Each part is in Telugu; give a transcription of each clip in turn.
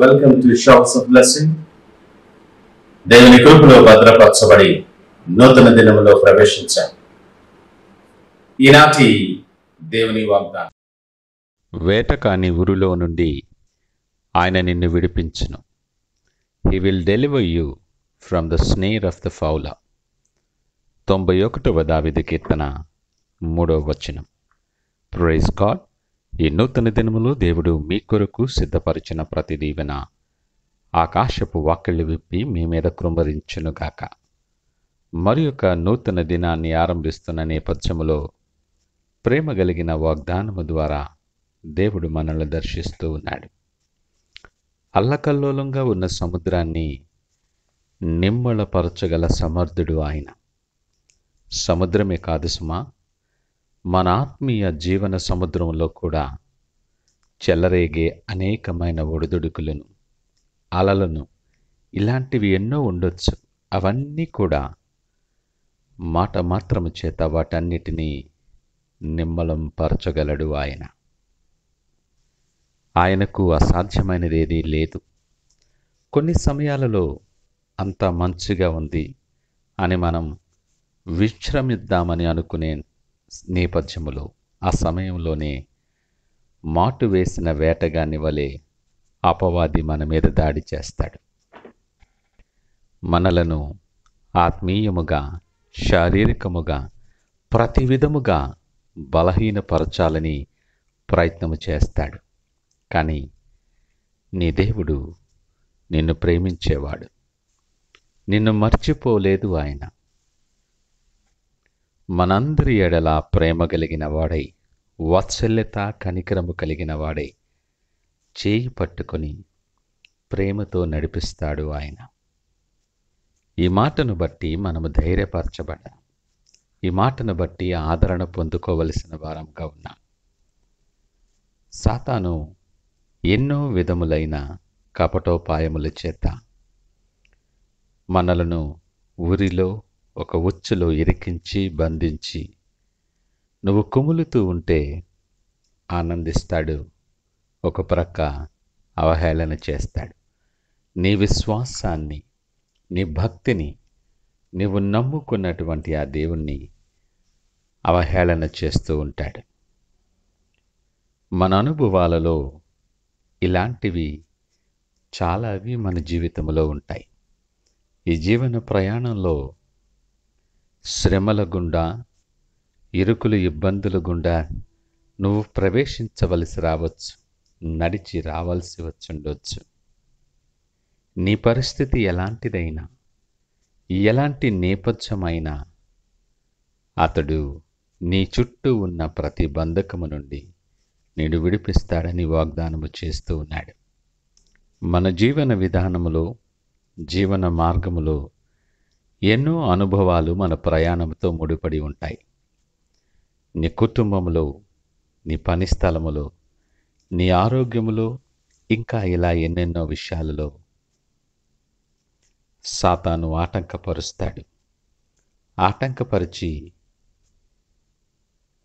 Welcome to shops of blessing. దేవుని కృపలో భద్రపరచబడి నూతన దినములో ప్రవేశించాం. ఈనాటి దేవుని వాగ్దానం. వేట కాని ఉరిలో నుండి ఆయన నిన్ను విడిపించును. He will deliver you from the snare of the fowler. 91వ దావీదు కీర్తన 3వ వచనం. Praise God. ఈ నూతన దినములో దేవుడు మీ కొరకు సిద్ధపరిచిన ప్రతి దీవెన ఆకాశపు వాకిళ్ళు విప్పి మీ మీద కృంభరించునుగాక. మరి యొక్క నూతన దినాన్ని ఆరంభిస్తున్న నేపథ్యములో ప్రేమ కలిగిన వాగ్దానము ద్వారా దేవుడు మనల్ని దర్శిస్తూ ఉన్నాడు. అల్లకల్లోలంగా ఉన్న సముద్రాన్ని నిమ్మళపరచగల సమర్థుడు ఆయన. సముద్రమే కాదు సుమా, మన ఆత్మీయ జీవన సముద్రంలో కూడా చెలరేగే అనేకమైన ఒడిదుడుకులను, అలలను, ఇలాంటివి ఎన్నో ఉండొచ్చు. అవన్నీ కూడా మాట మాత్రము చేత వాటన్నిటినీ నిమ్మలం పరచగలడు ఆయన. ఆయనకు అసాధ్యమైనది ఏదీ లేదు. కొన్ని సమయాలలో అంత మంచిగా ఉంది అని మనం విశ్రమిద్దామని అనుకునే నేపథ్యములో ఆ సమయంలోనే మాటు వేసిన వేటగాని వలె అపవాది మన మీద దాడి చేస్తాడు. మనలను ఆత్మీయముగా, శారీరకముగా, ప్రతి విధముగా బలహీనపరచాలని ప్రయత్నము చేస్తాడు. కానీ నీ దేవుడు నిన్ను ప్రేమించేవాడు. నిన్ను మర్చిపోలేదు ఆయన. మనందరి ఎడల ప్రేమ కలిగిన వాడై, వాత్సల్యత కనికరము కలిగిన వాడై చేయి పట్టుకొని ప్రేమతో నడిపిస్తాడు ఆయన. ఈ మాటను బట్టి మనము ధైర్యపరచబడ్డాం. ఈ మాటను బట్టి ఆదరణ పొందుకోవలసిన వారంగా ఉన్నాం. సాతాను ఎన్నో విధములైన కపటోపాయముల చేత మనలను ఉరిలో, ఒక ఉచ్చులో ఇరికించి బంధించి, నువ్వు కుములుతూ ఉంటే ఆనందిస్తాడు, ఒక ప్రక్క అవహేళన చేస్తాడు. నీ విశ్వాసాన్ని, నీ భక్తిని, నీవు నమ్ముకున్నటువంటి ఆ దేవుణ్ణి అవహేళన చేస్తూ ఉంటాడు. మన అనుభవాలలో ఇలాంటివి చాలావి మన జీవితంలో ఉంటాయి. ఈ జీవన ప్రయాణంలో శ్రమల గుండా, ఇరుకులు, ఇబ్బందుల గుండా నువ్వు ప్రవేశించవలసి రావచ్చు, నడిచి రావాల్సి వచ్చుండొచ్చు. నీ పరిస్థితి ఎలాంటిదైనా, ఎలాంటి నేపథ్యమైనా అతడు నీ చుట్టూ ఉన్న ప్రతి బంధకము నుండి నిన్ను విడిపిస్తాడని వాగ్దానము చేస్తూ ఉన్నాడు. మన జీవన విధానములో, జీవన మార్గములో ఎన్నో అనుభవాలు మన ప్రయాణంతో ముడిపడి ఉంటాయి. నీ కుటుంబములో, నీ పని స్థలములో, నీ ఆరోగ్యములో, ఇంకా ఇలా ఎన్నెన్నో విషయాలలో సాతాను ఆటంకపరుస్తాడు. ఆటంకపరిచి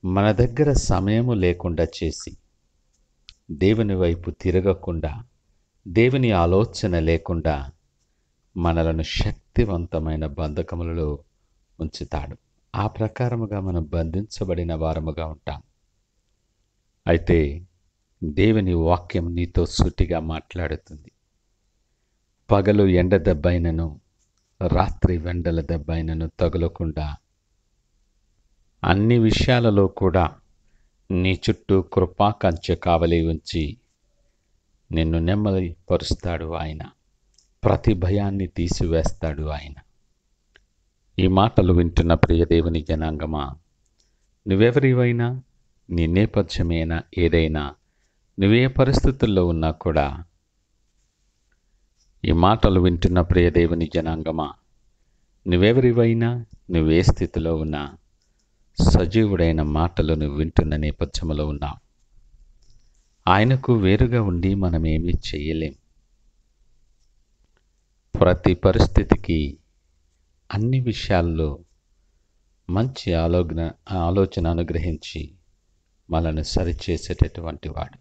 మన దగ్గర సమయము లేకుండా చేసి, దేవుని వైపు తిరగకుండా, దేవుని ఆలోచన లేకుండా మనలను శక్తివంతమైన బంధకములలో ఉంచుతాడు. ఆ ప్రకారముగా మనం బంధించబడిన వారముగా ఉంటాం. అయితే దేవుని వాక్యం నీతో సూటిగా మాట్లాడుతుంది. పగలు ఎండ దెబ్బైనను, రాత్రి వెండల దెబ్బైనను తగులకుండా అన్ని విషయాలలో కూడా నీ చుట్టూ కృపా కంచె కావలి ఉంచి నిన్ను నెమ్మది పరుస్తాడు ఆయన. ప్రతి భయాన్ని తీసివేస్తాడు ఆయన. ఈ మాటలు వింటున్న ప్రియ దేవుని జనాంగమా, నువ్వెవరివైనా, నీ నేపథ్యమైనా ఏదైనా, నువ్వే పరిస్థితుల్లో ఉన్నా కూడా, ఈ మాటలు వింటున్న ప్రియ దేవుని జనాంగమా, నువ్వెవరివైనా, నువ్వే స్థితిలో ఉన్నా, సజీవుడైన మాటలు నువ్వు వింటున్న నేపథ్యంలో ఉన్నావు. ఆయనకు వేరుగా ఉండి మనమేమీ చేయలేం. ప్రతి పరిస్థితికి, అన్ని విషయాల్లో మంచి ఆలోచన అనుగ్రహించి మనల్ని సరిచేసేటటువంటి వాడు.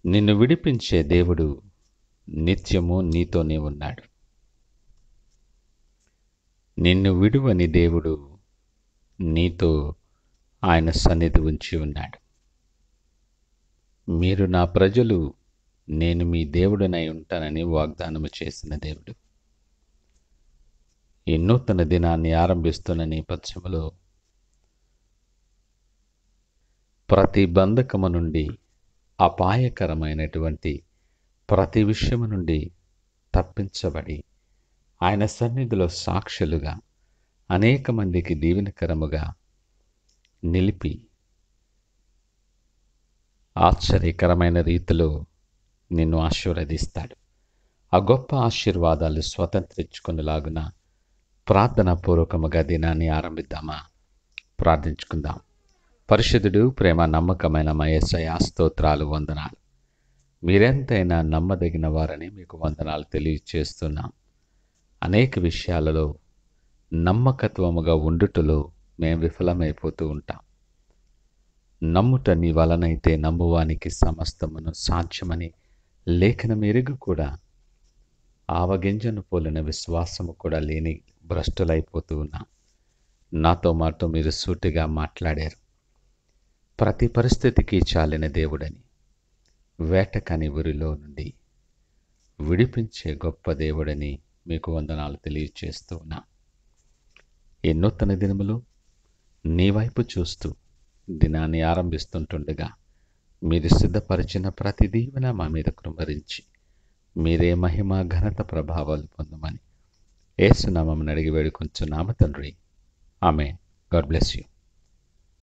నిన్ను విడిపించే దేవుడు నిత్యము నీతోనే ఉన్నాడు. నిన్ను విడువని దేవుడు నీతో ఆయన సన్నిధి ఉంచి ఉన్నాడు. మీరు నా ప్రజలు, నేను మీ దేవుడనై ఉంటానని వాగ్దానము చేసిన దేవుడు. ఈ నూతన దినాన్ని ఆరంభిస్తున్న నేపథ్యంలో ప్రతి బంధకము నుండి, అపాయకరమైనటువంటి ప్రతి విషయము నుండి తప్పించబడి ఆయన సన్నిధిలో సాక్షులుగా అనేక మందికి దీవెనకరముగా నిలిపి ఆశ్చర్యకరమైన రీతిలో నిన్ను ఆశీర్వదిస్తాడు. ఆ గొప్ప ఆశీర్వాదాలు స్వతంత్రించుకునేలాగున ప్రార్థనాపూర్వకముగా దినాన్ని ఆరంభిద్దామా? ప్రార్థించుకుందాం. పరిశుద్ధుడు, ప్రేమ నమ్మకమైన మా యేసయ్యా, స్తోత్రాలు, వందనాలు. మీరెంతైనా నమ్మదగిన వారని మీకు వందనాలు తెలియచేస్తున్నాం. అనేక విషయాలలో నమ్మకత్వముగా ఉండుటలో మేము విఫలమైపోతూ ఉంటాం. నమ్ముట నీ వలనైతే నమ్మువానికి సమస్తమును సాధ్యమని లేఖనం ఎరుగు కూడా ఆవగింజను పోలిన విశ్వాసము కూడా లేని భ్రష్టులైపోతూ ఉన్నాం. నాతో మాతో మీరు సూటిగా మాట్లాడారు. ప్రతి పరిస్థితికి చాలిన దేవుడని, వేటకని ఊరిలో నుండి విడిపించే గొప్ప దేవుడని మీకు వందనాలు తెలియచేస్తూ ఉన్నా. ఈ నూతన దినములు నీ వైపు చూస్తూ దినాన్ని ఆరంభిస్తుంటుండగా మీరు సిద్ధపరిచిన ప్రతి దీవెన మా మీద కృంభరించి మీరే మహిమ, ఘనత, ప్రభావాలు పొందమని యేసు నామమున అడిగి వేడుకొంచున్నాము తండ్రి. ఆమేన్. God bless you.